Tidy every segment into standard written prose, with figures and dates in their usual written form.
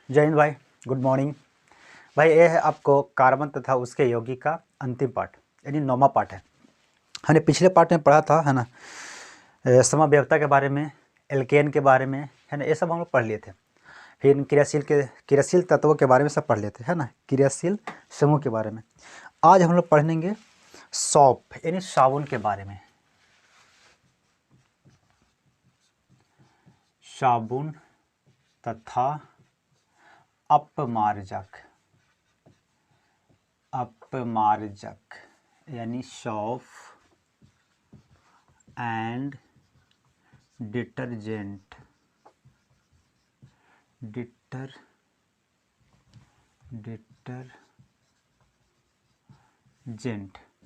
जय हिंद भाई, good morning. भाई ये है आपको कार्बन तथा उसके यौगिक का अंतिम पार्ट यानी 9वां पार्ट है। हमने पिछले पार्ट में पढ़ा था है ना, समव्यवता के बारे में, एल्केन के बारे में है ना, ये सब हम लोग पढ़ लिए थे। फिर क्रियाशील तत्वों के बारे में सब पढ़ लेते हैं ना, क्रियाशील समूह के बारे में। आज हम लोग पढ़ेंगे सौप यानी साबुन के बारे में। साबुन तथा अपमार्जक यानी सौप एंड डिटर्जेंट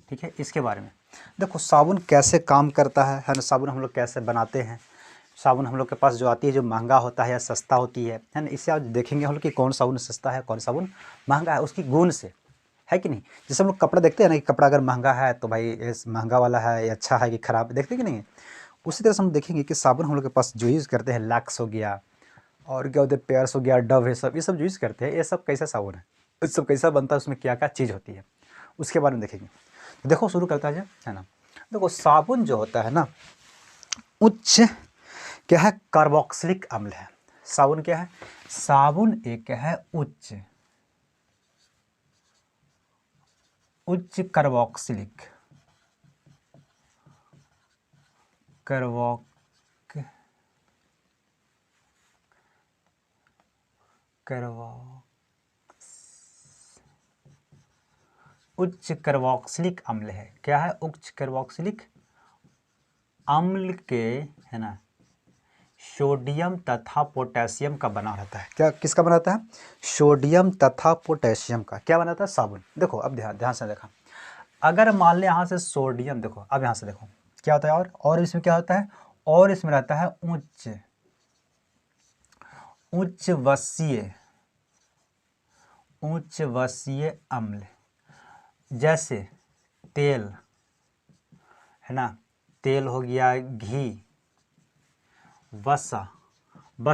ठीक है। इसके बारे में देखो, साबुन कैसे काम करता है ना, साबुन हम लोग कैसे बनाते हैं। साबुन हम लोग के पास जो आती है, जो महंगा होता है या सस्ता होती है ना, इससे आज देखेंगे हम लोग कि कौन साबुन सस्ता है, कौन साबुन महंगा है, उसकी गुण से, है कि नहीं। जैसे हम लोग कपड़ा देखते हैं ना कि कपड़ा अगर महंगा है तो भाई ये महंगा वाला है, ये अच्छा है कि ख़राब, देखते कि नहीं। उसी तरह से हम देखेंगे कि साबुन हम लोग के पास जो यूज़ करते हैं, लैक्स हो गया और क्या होते हैं, पेयर्स हो गया, डव है, सब ये सब यूज़ करते हैं। ये सब कैसा साबुन है, ये सब कैसा बनता है, उसमें क्या क्या चीज़ होती है, उसके बारे में देखेंगे। तो देखो शुरू करता है ना। देखो साबुन जो होता है ना, उच्च क्या है, कार्बोक्सिलिक अम्ल है। साबुन क्या है, साबुन एक है उच्च कार्बोक्सिलिक उच्च कार्बोक्सिलिक अम्ल है। क्या है, उच्च कार्बोक्सिलिक अम्ल के, है ना, सोडियम तथा पोटेशियम का बना रहता है। क्या किसका बना रहता है, सोडियम तथा पोटेशियम का क्या बना रहता है, साबुन। देखो अब ध्यान से देखा, अगर मान लें यहाँ से सोडियम, देखो अब यहाँ से देखो क्या होता है, और इसमें क्या होता है, और इसमें रहता है उच्च वसीय अम्ल। जैसे तेल है ना, तेल हो गया, घी, वसा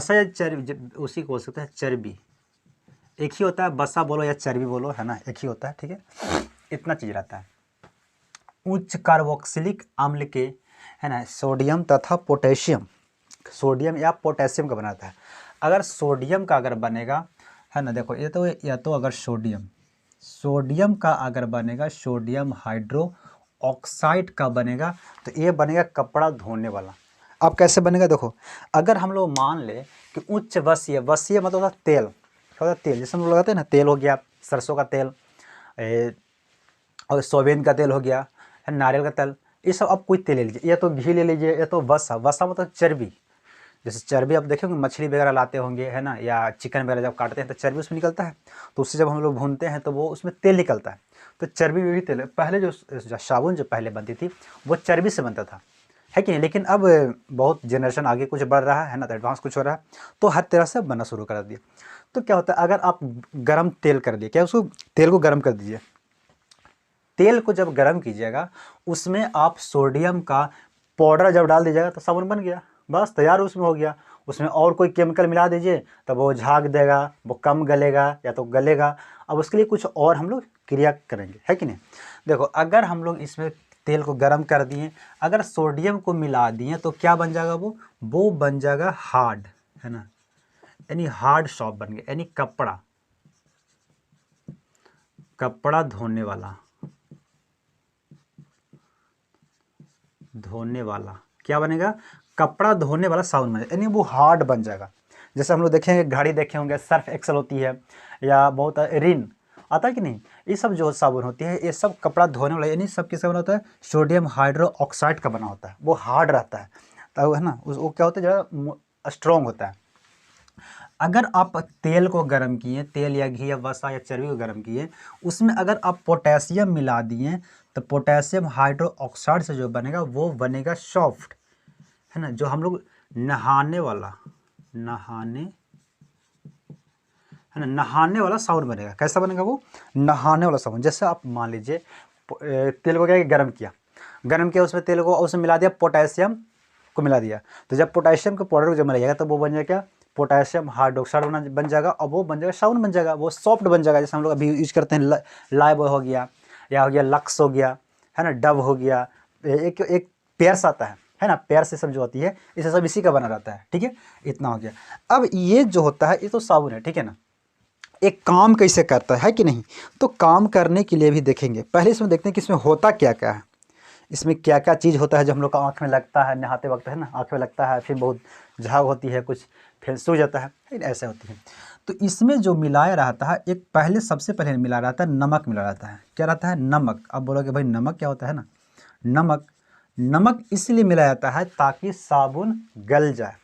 या चर्बी, उसी को हो सकता है चर्बी, एक ही होता है, वसा बोलो या चर्बी बोलो, है ना, एक ही होता है, ठीक है। इतना चीज रहता है। उच्च कार्बोक्सिलिक अम्ल के, है ना, सोडियम तथा पोटेशियम, सोडियम या पोटेशियम का बनाता है। अगर सोडियम का अगर बनेगा, है ना, देखो ये तो, या तो अगर सोडियम का अगर बनेगा, सोडियम हाइड्रो ऑक्साइड का बनेगा, तो ये बनेगा कपड़ा धोने वाला। अब कैसे बनेगा, देखो अगर हम लोग मान ले कि उच्च वसीय मतलब होता है तेल, क्या होता है, तेल जैसे हम लोग लगाते हैं ना, तेल हो गया सरसों का तेल, और सोयाबीन का तेल हो गया, है नारियल का तेल, ये सब आप कोई तेल ले लीजिए, या तो घी ले लीजिए, या तो वसा मतलब चर्बी। जैसे चर्बी आप देखेंगे मछली वगैरह लाते होंगे, है ना, या चिकन वगैरह जब काटते हैं तो चर्बी उसमें निकलता है, तो उससे जब हम लोग भूनते हैं तो वो उसमें तेल निकलता है। तो चर्बी में भी तेल है। पहले जो साबुन जो पहले बनती थी वो चर्बी से बनता था, है कि नहीं। लेकिन अब बहुत जनरेशन आगे कुछ बढ़ रहा है ना, तो एडवांस कुछ हो रहा है, तो हर तरह से बनना शुरू कर दिया। तो क्या होता है, अगर आप गर्म तेल कर दिए, क्या उसको तेल को गर्म कर दीजिए, तेल को जब गर्म कीजिएगा उसमें आप सोडियम का पाउडर जब डाल दीजिएगा तो साबुन बन गया, बस तैयार उसमें हो गया। उसमें और कोई केमिकल मिला दीजिए तब वो झाग देगा, वो कम गलेगा या तो गलेगा। अब उसके लिए कुछ और हम लोग क्रिया करेंगे, है कि नहीं। देखो अगर हम लोग इसमें तेल को गर्म कर दिए, अगर सोडियम को मिला दिए तो क्या बन जाएगा, वो बन जाएगा हार्ड, है ना, यानी हार्ड सॉप बन गया, यानी कपड़ा धोने वाला क्या बनेगा, कपड़ा धोने वाला साबुन बनेगा, यानी वो हार्ड बन जाएगा। जैसे हम लोग देखेंगे, घड़ी देखे होंगे, सर्फ एक्सल होती है, या बहुत रिन आता है कि नहीं, ये सब जो साबुन होती है ये सब कपड़ा धोने वाला, यानी सब किसका बना होता है, सोडियम हाइड्रो ऑक्साइड का बना होता है, वो हार्ड रहता है, तो है ना, वो क्या होता है, ज़्यादा स्ट्रॉन्ग होता है। अगर आप तेल को गर्म किए, तेल या घी या वसा या चर्बी को गर्म किए, उसमें अगर आप पोटेशियम मिला दिए तो पोटेशियम हाइड्रो ऑक्साइड से जो बनेगा वो बनेगा सॉफ्ट, है ना, जो हम लोग नहाने वाला साबुन बनेगा। कैसा बनेगा, वो नहाने वाला साबुन। जैसे आप मान लीजिए तेल को क्या गर्म किया, उसमें तेल को उसमें मिला दिया, पोटेशियम को मिला दिया, तो जब पोटेशियम के पाउडर को जब मिलाइएगा तो वो बन जाएगा क्या, पोटेशियम हाइड्रोक्साइड बन जाएगा और वो बन जाएगा साबुन बन जाएगा, वो सॉफ्ट बन जाएगा। जैसे हम लोग अभी यूज करते हैं लाइबॉय हो गया, या हो गया लक्स हो गया, है ना, डव हो गया, एक एक पेयर्स आता है ना, पेयर्स से सब जो होती है इसे सब इसी का बना रहता है, ठीक है। इतना हो गया। अब ये जो होता है ये तो साबुन है, ठीक है ना। एक काम कैसे करता है कि नहीं, तो काम करने के लिए भी देखेंगे। पहले इसमें देखते हैं कि इसमें होता क्या क्या है, इसमें क्या क्या चीज़ होता है जो हम लोग का आँख में लगता है नहाते वक्त, है ना, आँख में लगता है, फिर बहुत झाग होती है, कुछ फिर सूज जाता है, ऐसे होती है। तो इसमें जो मिलाया रहता है, एक पहले सबसे पहले मिला रहता है नमक, मिला रहता है। क्या रहता है? नमक। अब बोलोगे भाई नमक क्या होता है ना, नमक, नमक इसलिए मिलाया जाता है ताकि साबुन गल जाए।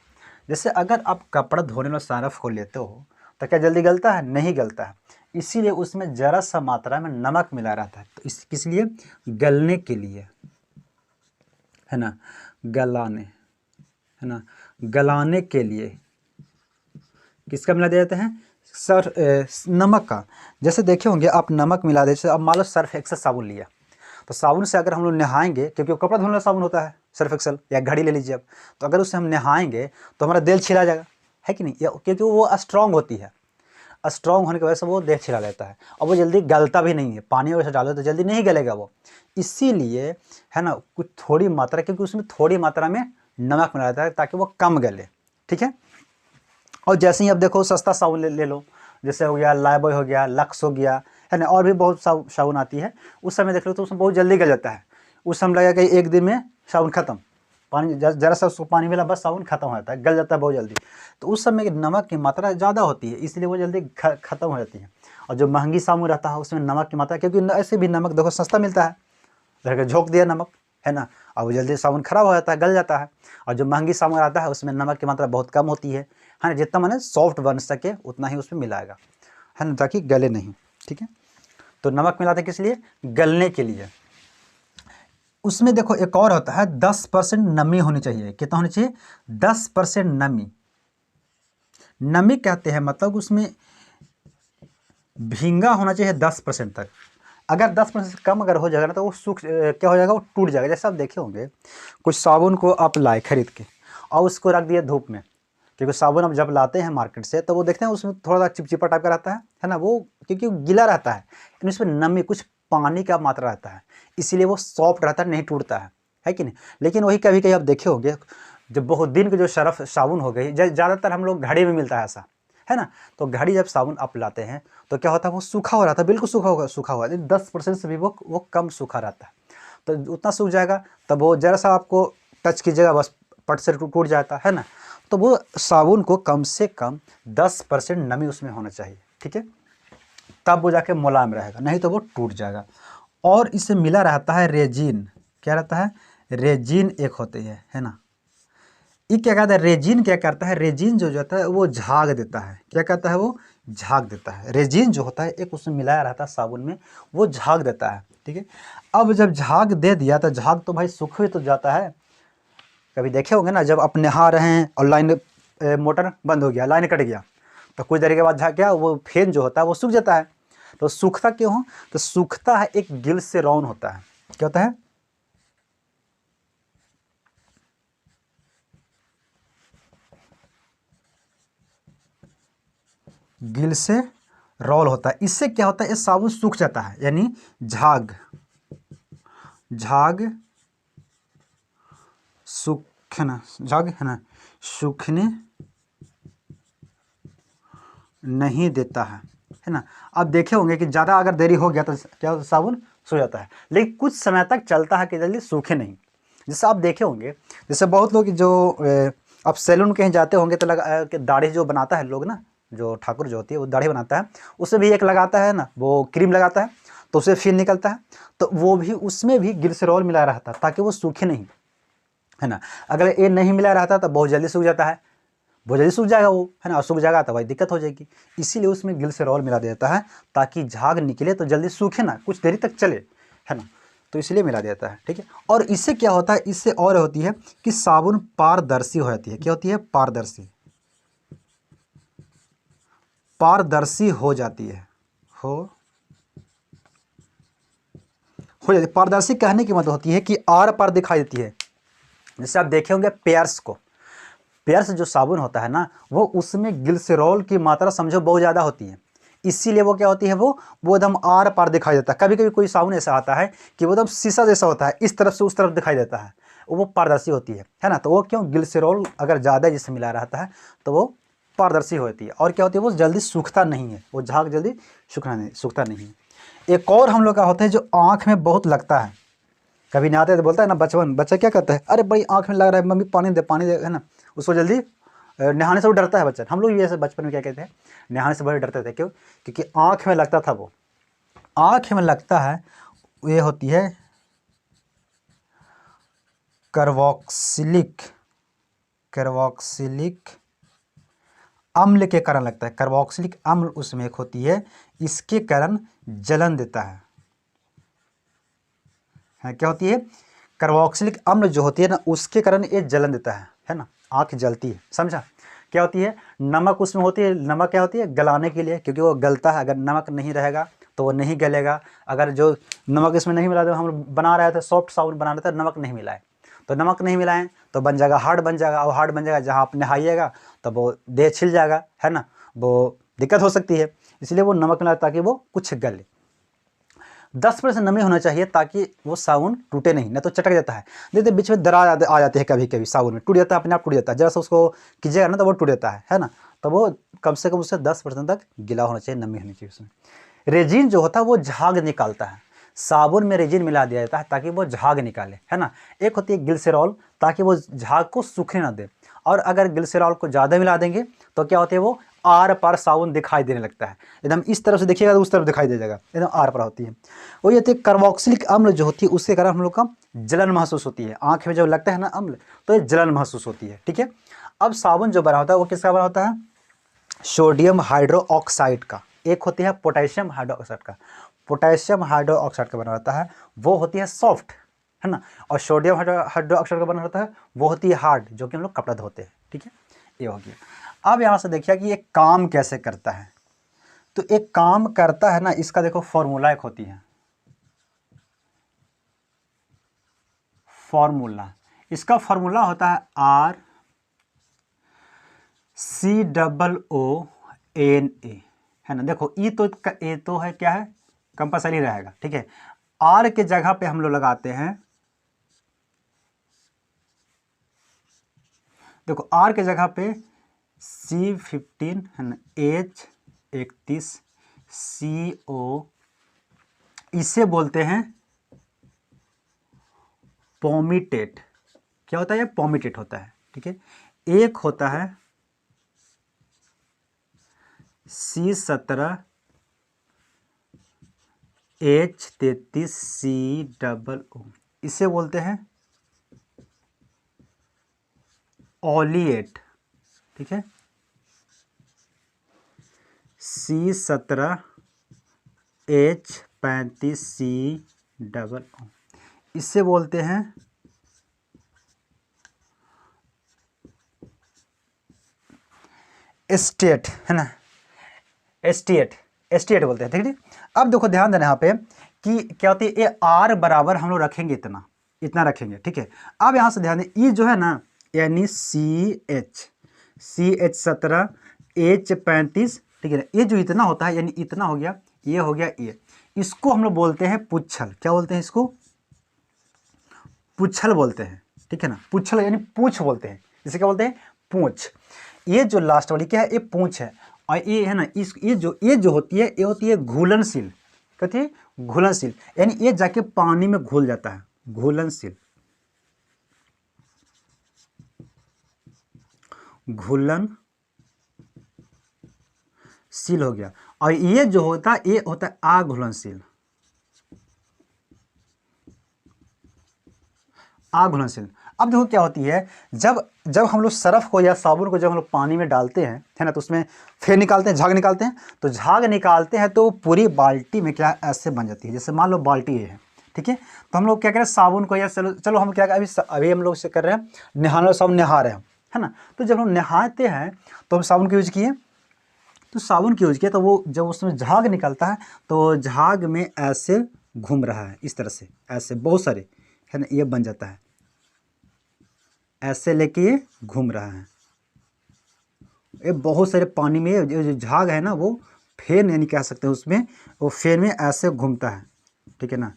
जैसे अगर आप कपड़ा धोने में सर्फ को लेते हो तो क्या जल्दी गलता है? नहीं गलता है, इसीलिए उसमें ज़रा सा मात्रा में नमक मिला रहता है। तो इस किस लिए? गलने के लिए, है ना, गलाने, है ना, गलाने के लिए किसका मिला दिया जाता है? नमक का। जैसे देखे होंगे आप, नमक मिला दे, जैसे अब मान लो सर्फ एक्सेल साबुन लिया, तो साबुन से अगर हम लोग नहाएंगे, क्योंकि वो कपड़ा धोने वाला साबुन होता है सर्फ एक्सेल, या घड़ी ले लीजिए आप, तो अगर उससे हम नहाएंगे तो हमारा दिल छिला जाएगा, है कि नहीं, क्योंकि वो स्ट्रांग होती है, स्ट्रांग होने की वजह से वो देह छिला लेता है, और वो जल्दी गलता भी नहीं है। पानी वैसे डालो तो जल्दी नहीं गलेगा वो, इसीलिए, है ना, कुछ थोड़ी मात्रा, क्योंकि उसमें थोड़ी मात्रा में नमक मिला जाता है ताकि वो कम गले, ठीक है। और जैसे ही अब देखो सस्ता साबुन ले लो, जैसे हो गया लाइबॉय हो गया, लक्स हो गया, है ना, और भी बहुत साबुन आती है, उस समय देख लो तो उसमें बहुत जल्दी गल जाता है। उस समय लगेगा कि एक दिन में साबुन खत्म, पानी जरा सा उसको पानी मिला बस साबुन खत्म हो जाता है, गल जाता है बहुत जल्दी। तो उस समय नमक की मात्रा ज़्यादा होती है, इसलिए वो जल्दी खत्म हो जाती है। और जो महंगी साबुन रहता है उसमें नमक की मात्रा, क्योंकि ऐसे भी नमक देखो सस्ता मिलता है, धर झोंक दिया नमक, है ना, और वो जल्दी साबुन खराब हो जाता है, गल जाता है। और जो महंगी साबुन आता है उसमें नमक की मात्रा बहुत कम होती है ना, जितना मैंने सॉफ्ट बन सके उतना ही उसमें मिलाएगा, है ना, ताकि गले नहीं, ठीक है। तो नमक मिलाते किस लिए? गलने के लिए। उसमें देखो एक और होता है 10% नमी होनी चाहिए। कितना होनी चाहिए? 10% नमी। नमी कहते हैं मतलब उसमें भींगा होना चाहिए 10% तक। अगर 10% कम अगर हो जाएगा ना तो वो क्या हो जाएगा? वो टूट जाएगा। जैसे आप देखे होंगे कुछ साबुन को आप लाए खरीद के और उसको रख दिए धूप में, क्योंकि साबुन हम जब लाते हैं मार्केट से तो वो देखते हैं उसमें थोड़ा सा चिपचिपा टाइप का रहता है ना, वो क्योंकि वो गीला रहता है, लेकिन उसमें नमी, कुछ पानी का मात्रा रहता है, इसीलिए वो सॉफ्ट रहता है, नहीं टूटता है कि नहीं। लेकिन वही कभी कभी आप देखे होंगे जब बहुत दिन के जो सर्फ साबुन हो गई, ज़्यादातर हम लोग घड़ी में मिलता है ऐसा, है ना, तो घड़ी जब साबुन आप लाते हैं तो क्या होता है? वो सूखा हो रहा था, बिल्कुल सूखा हुआ, 10% से भी वो कम सूखा रहता है। तो उतना सूख जाएगा तब वो जरा सा आपको टच कीजिएगा बस पट से टूट जाता है ना। तो वो साबुन को कम से कम 10% नमी उसमें होना चाहिए, ठीक है, तब वो जाके मुलायम रहेगा, नहीं तो वो टूट जाएगा। और इससे मिला रहता है रेजिन। क्या रहता है? रेजिन एक होती है ना। ये क्या कहता है? रेजिन क्या करता है? रेजिन जो होता है वो झाग देता है। क्या कहता है? वो झाग देता है। रेजिन जो होता है एक उसमें मिलाया रहता है साबुन में, वो झाग देता है, ठीक है। अब जब झाग दे दिया तो झाग तो भाई सूख भी तो जाता है। कभी देखे होंगे ना, जब आप नहा रहे हैं और लाइन मोटर बंद हो गया, लाइन कट गया, तो कुछ देर के बाद झाग क्या वो फैन जो होता है वो सूख जाता है। तो सूखता क्यों हो? तो सूखता है एक ग्लिसरॉन होता है। क्या होता है? ग्लिसरॉल होता है। इससे क्या होता है? ये साबुन सूख जाता है, यानी झाग सूखना, झाग है ना, सूखने नहीं देता है ना। अब देखे होंगे कि ज़्यादा अगर देरी हो गया तो क्या होता है? साबुन सूख जाता है, लेकिन कुछ समय तक चलता है कि जल्दी सूखे नहीं। जैसे आप देखे होंगे, जैसे बहुत लोग जो आप सैलून कहीं जाते होंगे तो लगा कि दाढ़ी जो बनाता है लोग ना, जो ठाकुर जो होती है वो दाढ़ी बनाता है, उसमें भी एक लगाता है ना, वो क्रीम लगाता है तो उससे फिर निकलता है, तो वो भी उसमें भी ग्लिसरॉल मिला रहता है ताकि वो सूखे नहीं, है ना। अगर ये नहीं मिला रहता तो बहुत जल्दी सूख जाता है, बहुत जल्दी सूख जाएगा वो, है ना, और सूख जाएगा तो भाई दिक्कत हो जाएगी। इसीलिए उसमें ग्लिसरॉल मिला देता है ताकि झाग निकले तो जल्दी सूखे ना, कुछ देरी तक चले, है ना, तो इसलिए मिला देता है, ठीक है। और इससे क्या होता है? इससे और होती है कि साबुन पारदर्शी हो जाती है। क्या होती है? पारदर्शी, पारदर्शी हो जाती है, हो हो जाती है। पारदर्शी कहने की मतलब होती है कि आर पार दिखाई देती है। जैसे आप देखे होंगे पेयर्स को, पेयर से जो साबुन होता है ना, वो उसमें ग्लिसरॉल की मात्रा समझो बहुत ज़्यादा होती है, इसीलिए वो क्या होती है, वो एकदम आर पार दिखाई देता है। कभी कभी कोई साबुन ऐसा आता है कि वो एकदम शीशा जैसा होता है, इस तरफ से उस तरफ दिखाई देता है, वो पारदर्शी होती है ना। तो वो क्यों, ग्लिसरॉल अगर ज़्यादा जिससे मिला रहता है तो वो पारदर्शी होती है, और क्या होती है, वो जल्दी सूखता नहीं है, वो झाग जल्दी सूखता नहीं है। एक और हम लोग का होता है जो आँख में बहुत लगता है, कभी नहाते तो बोलता है ना बच्चा क्या कहता है, अरे भाई आँख में लग रहा है, मम्मी पानी दे, है ना। उसको जल्दी नहाने से वो डरता है बच्चा। हम लोग भी ऐसे बचपन में क्या कहते हैं, नहाने से बड़े डरते थे, क्यों, क्योंकि आँख में लगता था। वो आँख में लगता है, ये होती है कार्बोक्सिलिक अम्ल के कारण लगता है। कार्बोक्सिलिक अम्ल उसमें एक होती है, इसके कारण जलन देता है। क्या होती है, कार्बोक्सिलिक अम्ल जो होती है ना, उसके कारण ये जलन देता है ना, आँख जलती है, समझा। क्या होती है, नमक उसमें होती है, नमक क्या होती है, गलाने के लिए, क्योंकि वो गलता है। अगर नमक नहीं रहेगा तो वो नहीं गलेगा। अगर जो नमक इसमें नहीं मिला, तो हम बना रहे थे सॉफ्ट साबुन बना रहे थे, नमक नहीं मिलाए, तो नमक नहीं मिलाएं तो बन जाएगा हार्ड, बन जाएगा, और हार्ड बन जाएगा जहाँ आप नहाइएगा तो वो देह छिल जाएगा, है ना, वो दिक्कत हो सकती है। इसलिए वो नमक मिलाए ताकि वो कुछ गले। 10% नमी होना चाहिए ताकि वो साबुन टूटे नहीं तो चटक जाता है। देखते बीच में दरार आ जाती है, कभी कभी साबुन में टूट जाता है, अपने आप टूट जाता है, जरा सा उसको कीजिएगा ना तो वो टूट जाता है ना। तो वो कम से कम उससे 10% तक गीला होना चाहिए, नमी होनी चाहिए उसमें। रेजिन जो होता है वो झाग निकालता है, साबुन में रेजिन मिला दिया जाता है ताकि वो झाग निकाले, है ना। एक होती है ग्लिसरॉल, ताकि वो झाग को सूखने ना दे, और अगर ग्लिसरॉल को ज़्यादा मिला देंगे तो क्या होती है, वो आर पार साबुन दिखाई देने लगता है, एकदम इस तरफ से देखिएगा तो उस तरफ दिखाई दे जाएगा, एकदम आर पार होती है। वो ये होती है कार्बोक्सिलिक अम्ल जो होती है, उसके कारण हम लोग का जलन महसूस होती है, आँख में जब लगता है ना अम्ल तो ये जलन महसूस होती है, ठीक है। अब साबुन जो बना होता है वो किसका बना होता है, सोडियम हाइड्रोक्साइड का। एक होती है पोटेशियम हाइड्रोक्साइड का, पोटेशियम हाइड्रोक्साइड का बना रहता है, वो होती है सॉफ्ट, है ना। और सोडियम हाइड्रोक्साइड का बना रहता है, वो होती है हार्ड, जो कि हम लोग कपड़ा धोते हैं, ठीक है। ये हो गया। अब यहाँ से देखिए कि ये काम कैसे करता है। तो एक काम करता है ना, इसका देखो फॉर्मूला एक होती है, फॉर्मूला, इसका फॉर्मूला होता है RCOONA, है ना। देखो ए तो है, क्या है, कंपलसरी रहेगा, ठीक है। आर के जगह पे हम लोग लगाते हैं, देखो आर के जगह पे C15 है ना, H31 CO, इसे बोलते हैं पोमिटेट। क्या होता है, ये पोमिटेट होता है, ठीक है। एक होता है C17 H33 CO, इसे बोलते हैं ओलिएट, ठीक है। C17 H35 CO, इससे बोलते हैं एस्टेट, है ना, एस्टेट बोलते हैं, ठीक है। अब देखो ध्यान देना यहाँ पे कि क्या होती है, ये आर बराबर हम लोग रखेंगे, इतना रखेंगे, ठीक है। अब यहाँ से ध्यान दें, ये जो है ना, यानी CH17 H35, ठीक है ना, ये जो इतना होता है, यानी इतना हो गया, ये हो गया, ये इसको हम लोग बोलते हैं पुच्छल। क्या बोलते हैं इसको, पुच्छल बोलते हैं, ठीक है ना। पुच्छल यानी पूंछ बोलते हैं, इसे क्या बोलते हैं, पूंछ। ये जो लास्ट वाली क्या है, ये पूंछ है, और ये है ना, ये जो होती है, ये होती है घुलनशील, कहती है घुलनशील, यानी ये जाके पानी में घुल जाता है, घुलनशील, घुलनशील हो गया। और ये जो होता है, ये होता है अघुलनशील, अघुलनशील। अब देखो क्या होती है, जब हम लोग सर्फ को या साबुन को जब हम लोग पानी में डालते हैं, है ना, तो उसमें फिर निकालते हैं, झाग निकालते हैं, तो झाग निकालते हैं तो पूरी बाल्टी में क्या ऐसे बन जाती है। जैसे मान लो बाल्टी ये है, ठीक है, तो हम लोग क्या करें, साबुन को या चलो हम क्या अभी हम लोग से कर रहे हैं, नहाना, सब नहा रहे हैं, है ना। तो जब हम नहाते हैं तो हम साबुन का यूज किए, तो साबुन की यूज किया, तो वो जब उसमें झाग निकलता है तो झाग में ऐसे घूम रहा है, इस तरह से, ऐसे बहुत सारे, है ना, ये बन जाता है, ऐसे लेके ये घूम रहा है, ये बहुत सारे पानी में जो झाग है ना वो फैन यानी कह सकते हैं उसमें, वो फैन में ऐसे घूमता है, ठीक है ना।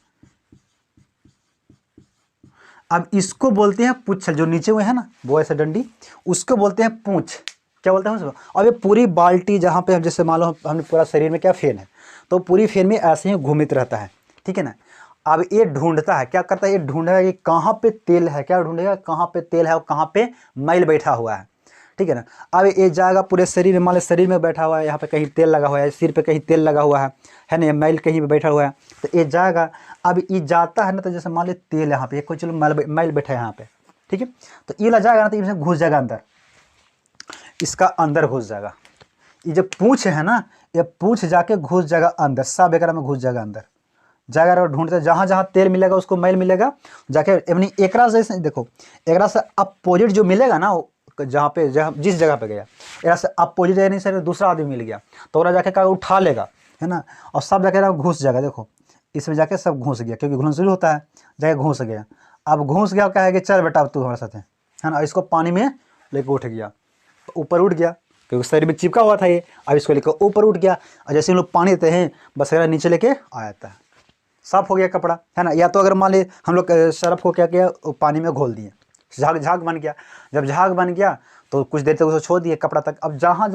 अब इसको बोलते हैं पुच्छल, जो नीचे हुए है ना वो ऐसे डंडी, उसको बोलते हैं पूंछ। क्या बोलते हैं उसको। अब ये पूरी बाल्टी जहाँ पे हम जैसे मान लो हमने पूरा शरीर में क्या फैन है, तो पूरी फैन में ऐसे ही घूमित रहता है, ठीक है ना। अब ये ढूंढता है, क्या करता है, ये ढूंढेगा कि कहाँ पे तेल है, क्या ढूंढेगा कहाँ पे तेल है और कहाँ पे मैल बैठा हुआ है, ठीक है ना। अब ये जाएगा पूरे शरीर में, मान लो शरीर में बैठा हुआ है, यहाँ पे कहीं तेल लगा हुआ है, सिर पे कहीं तेल लगा हुआ है ना, ये मैल कहीं पे बैठा हुआ है, तो ये जाएगा। अब ये जाता है ना, तो जैसे मान लो तेल यहाँ पे कोई, चलो मैल बैठा है यहाँ पे, ठीक है, तो ये ला जाएगा ना, तो इसमें घुस जाएगा अंदर, इसका अंदर घुस जाएगा। ये जो पूंछ है ना, ये पूंछ जाके घुस जाएगा अंदर, सब एकरा में घुस जाएगा अंदर, जाएगा और ढूंढते जहाँ जहाँ तेल मिलेगा उसको मैल मिलेगा जाके, यानी एकरा से देखो, एकरा से अपोजिट जो मिलेगा ना, जहाँ पे जिस जगह पे गया, एकरा से अपोजिट यानी से दूसरा आदमी मिल गया, तो ओरा जाके का उठा लेगा, है ना, और सब जाके घुस जाएगा। देखो इसमें जाके सब घुस गया, क्योंकि घुलना शुरू होता है, जाके घुस गया। अब घुस गया, क्या है कि चल बेटा अब तू हमारे साथ है ना, इसको पानी में लेके उठ गया, ऊपर उठ गया, क्योंकि शरीर में चिपका हुआ था ये। अब इसको लेकर ऊपर उठ गया, और जैसे हम लोग पानी देते हैं बस नीचे लेके आ जाता है, साफ हो गया कपड़ा, है ना। या तो अगर मान ली हम लोग सर्फ को क्या किया, पानी में घोल दिए, झाग झाग बन गया। जब झाग बन गया तो कुछ देर तक उसको छोड़ दिए कपड़ा तक। अब जहाँ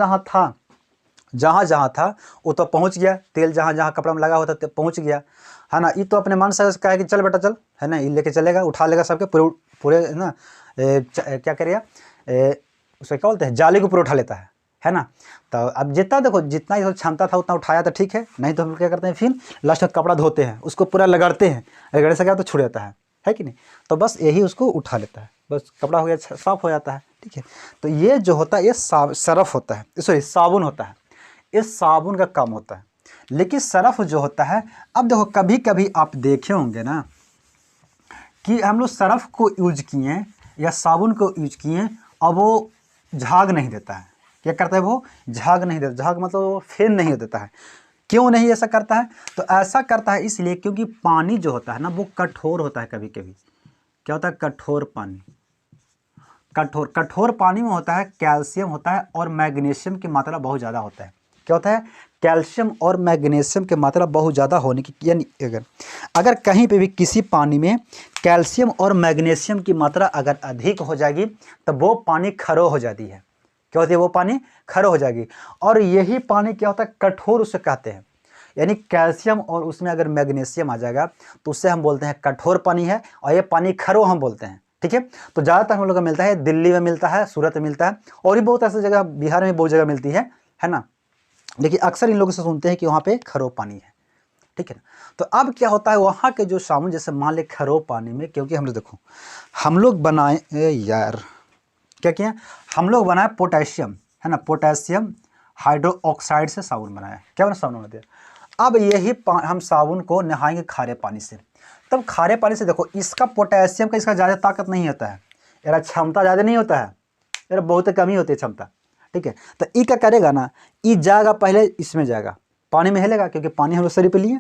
जहाँ था वो तो पहुँच गया, तेल जहाँ जहाँ कपड़ा में लगा हुआ था पहुँच गया, है ना। ये तो अपने मन से कहा कि चल बेटा चल, है ना, ये लेके चलेगा, उठा लेगा सबके पूरे पूरे, है ना, क्या करेगा, उसको क्या बोलते हैं, जाली को पूरा उठा लेता है ना। तो अब जितना देखो, जितना ये क्षमता था उतना उठाया तो ठीक है, नहीं तो हम क्या करते हैं फिर लास्ट में कपड़ा धोते हैं, उसको पूरा लगड़ते हैं, लगड़ने से क्या तो छूट जाता है कि नहीं। तो बस यही उसको उठा लेता है, बस कपड़ा हो गया, साफ हो जाता है, ठीक है। तो ये जो होता है ये सरफ होता है, सॉरी साबुन होता है, इस साबुन का काम होता है। लेकिन सरफ जो होता है, अब देखो कभी कभी आप देखे होंगे ना कि हम लोग सरफ को यूज किए या साबुन को यूज किए, अब वो झाग नहीं देता है। क्या करता है वो, झाग नहीं देता, झाग मतलब वो फेन नहीं देता है। क्यों नहीं ऐसा करता है, तो ऐसा करता है इसलिए क्योंकि पानी जो होता है ना वो कठोर होता है। कभी कभी क्या होता है, कठोर पानी, कठोर पानी में होता है कैल्शियम होता है और मैग्नीशियम की मात्रा बहुत ज़्यादा होता है। क्या होता है, कैल्शियम और मैग्नीशियम की मात्रा बहुत ज़्यादा होने की, यानी अगर कहीं पे भी किसी पानी में कैल्शियम और मैग्नीशियम की मात्रा अगर अधिक हो जाएगी तो वो पानी खरो हो जाती है। क्या होती है, वो पानी खरो हो जाएगी। और यही पानी क्या होता है, कठोर उसे कहते हैं। यानी कैल्शियम और उसमें अगर मैग्नीशियम आ जाएगा तो उससे हम बोलते हैं कठोर पानी है, और ये पानी खरो हम बोलते हैं, ठीक है। तो ज़्यादातर हम लोग को मिलता है दिल्ली में मिलता है, सूरत में मिलता है, और भी बहुत ऐसी जगह बिहार में बहुत जगह मिलती है ना। लेकिन अक्सर इन लोगों से सुनते हैं कि वहाँ पे खरो पानी है, ठीक है ना। तो अब क्या होता है, वहाँ के जो साबुन, जैसे मान ले खरो पानी में, क्योंकि हम लोग देखो हम लोग बनाए यार क्या किया, हम लोग बनाए पोटेशियम, है ना, पोटेशियम हाइड्रोक्साइड से साबुन बनाया। क्या बना, साबुन बनाते हैं। अब यही हम साबुन को नहाएंगे खारे पानी से, तब खारे पानी से देखो इसका पोटेशियम का इसका ज़्यादा ताकत नहीं होता है, यार क्षमता ज़्यादा नहीं होता है, यार बहुत कम ही होती है क्षमता, ठीक है। तो ये क्या करेगा ना, ये जाएगा पहले इसमें जाएगा, पानी में हिलेगा, क्योंकि पानी हम लोग शरीर पे लिए,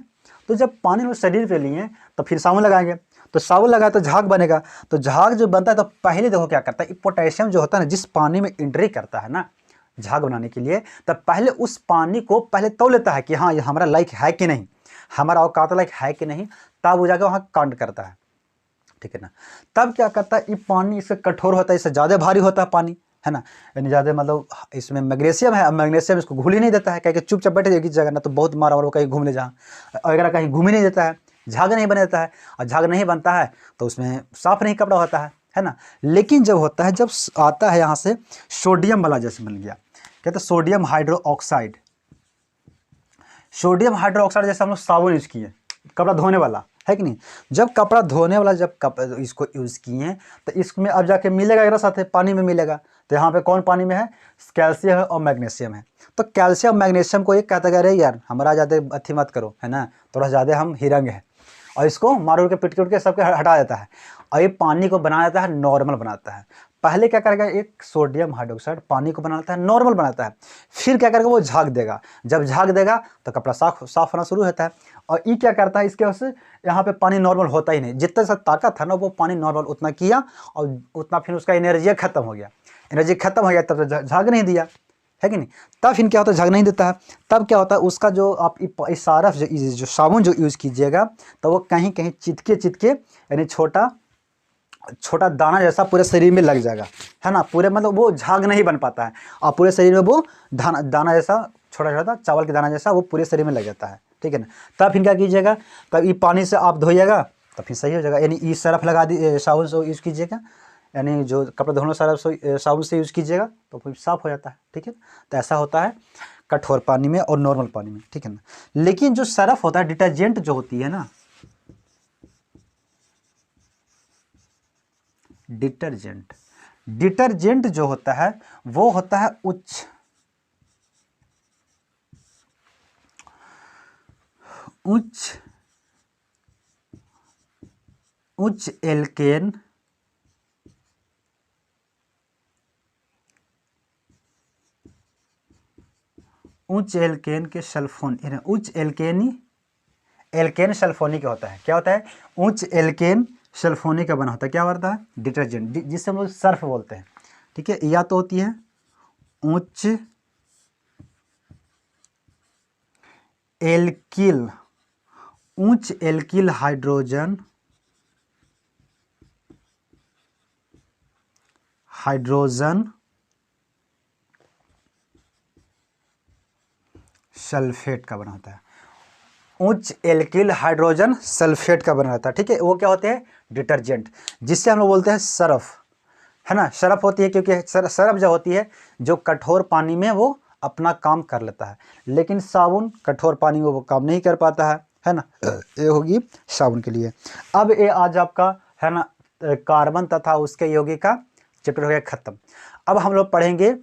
तो जब पानी हम लोग शरीर पे लिए तो फिर साबुन लगाएंगे, तो साबुन लगाए तो झाग बनेगा। तो झाग जो बनता है तो पहले देखो क्या करता है, पोटेशियम जो होता है ना, जिस पानी में एंट्री करता है ना झाग बनाने के लिए, तब पहले उस पानी को पहले तौल लेता है कि हाँ ये हमारा लायक है कि नहीं, हमारा औकात लायक है कि नहीं, तब वो जाकर वहाँ कांड करता है, ठीक है ना। तब क्या करता है, ये पानी इससे कठोर होता है, इससे ज़्यादा भारी होता है पानी, है ना, यानी ज़्यादा मतलब इसमें मैग्नीशियम है, मैग्नीशियम इसको घुल ही नहीं देता है, कहीं चुपचाप बैठे एक जगह ना, तो बहुत मारा और कहीं घूम ले जहाँ, अगर कहीं घूम ही नहीं देता है, झाग नहीं बने देता है, और झाग नहीं बनता है तो उसमें साफ नहीं कपड़ा होता है ना। लेकिन जब होता है, जब आता है यहाँ से सोडियम वाला, जैसे बन गया, कहते हैं सोडियम हाइड्रोक्साइड, सोडियम हाइड्रोक्साइड जैसे हम लोग साबुन यूज किए, कपड़ा धोने वाला, है कि नहीं। जब कपड़ा धोने वाला जब इसको यूज़ किए तो इसमें अब जाके मिलेगा, एक साथ पानी में मिलेगा, तो यहाँ पे कौन पानी में है, कैल्शियम है और मैग्नीशियम है। तो कैल्शियम मैग्नीशियम को एक कहता है यार हमारा ज़्यादा अथी मत करो, है ना, थोड़ा ज़्यादा हम हिरंग है, और इसको मार के पिट के सबके हटा देता है, और ये पानी को बना देता है, नॉर्मल बनाता है। पहले क्या करेगा, एक सोडियम हाइड्रोक्साइड पानी को बनाता है, नॉर्मल बनाता है, फिर क्या करेगा वो झाग देगा, जब झाग देगा तो कपड़ा साफ होना शुरू होता है। और ये क्या करता है, इसके वजह से यहाँ पे पानी नॉर्मल होता ही नहीं, जितना सा ताकत था ना वो पानी नॉर्मल उतना किया, और उतना फिर उसका एनर्जी खत्म हो गया, तब तो झाग नहीं दिया, है कि नहीं। तब फिर क्या होता है, झग नहीं देता है। तब क्या होता है, उसका जो आप इस सरफ जो साबुन जो यूज़ कीजिएगा तो वो कहीं कहीं चिटके यानी छोटा छोटा दाना जैसा पूरे शरीर में लग जाएगा, है ना। पूरे मतलब वो झाग नहीं बन पाता है और पूरे शरीर में वो दाना जैसा छोटा छोटा चावल के दाना जैसा वो पूरे शरीर में लग जाता है, ठीक है ना। तब फिर क्या कीजिएगा, तब ये पानी से आप धोइएगा तब फिर सही हो जाएगा। यानी ये सरफ लगा दी साबुन से यूज़ कीजिएगा, यानी जो कपड़े धोने साबुन से यूज़ कीजिएगा तो फिर साफ़ हो जाता है, ठीक है। तो ऐसा होता है कठोर पानी में और नॉर्मल पानी में, ठीक है ना। लेकिन जो सरफ होता है, डिटर्जेंट जो होती है ना, डिटर्जेंट जो होता है वो होता है उच्च एल्केन के सल्फोन, उच्च एल्केन सल्फोनिक होता है। क्या होता है, उच्च एल्केन सल्फोनिक का बना होता है। क्या होता है, डिटर्जेंट, जिससे हम लोग सर्फ बोलते हैं, ठीक है। या तो होती है उच्च एल्किल हाइड्रोजन सल्फेट का बना होता है, उच्च एल्किल हाइड्रोजन सल्फेट का बना रहता है, ठीक है। वो क्या होते हैं, डिटर्जेंट, जिससे हम लोग बोलते हैं सरफ, है ना। सरफ होती है क्योंकि सरफ जो होती है जो कठोर पानी में वो अपना काम कर लेता है, लेकिन साबुन कठोर पानी में वो काम नहीं कर पाता है ना। ये होगी साबुन के लिए। अब ये आज आपका है ना कार्बन तथा उसके यौगिक का चैप्टर हो गया खत्म। अब हम लोग पढ़ेंगे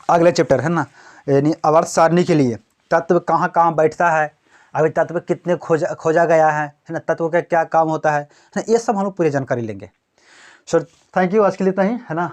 अगले चैप्टर, है ना, यानी आवर्त सारणी के लिए तत्व कहाँ कहाँ बैठता है, अभी तत्व कितने खोजा गया है ना, तत्व का क्या काम होता है ना, ये सब हम लोग पूरी जानकारी लेंगे। सर थैंक यू, आज के लिए इतना ही, है ना।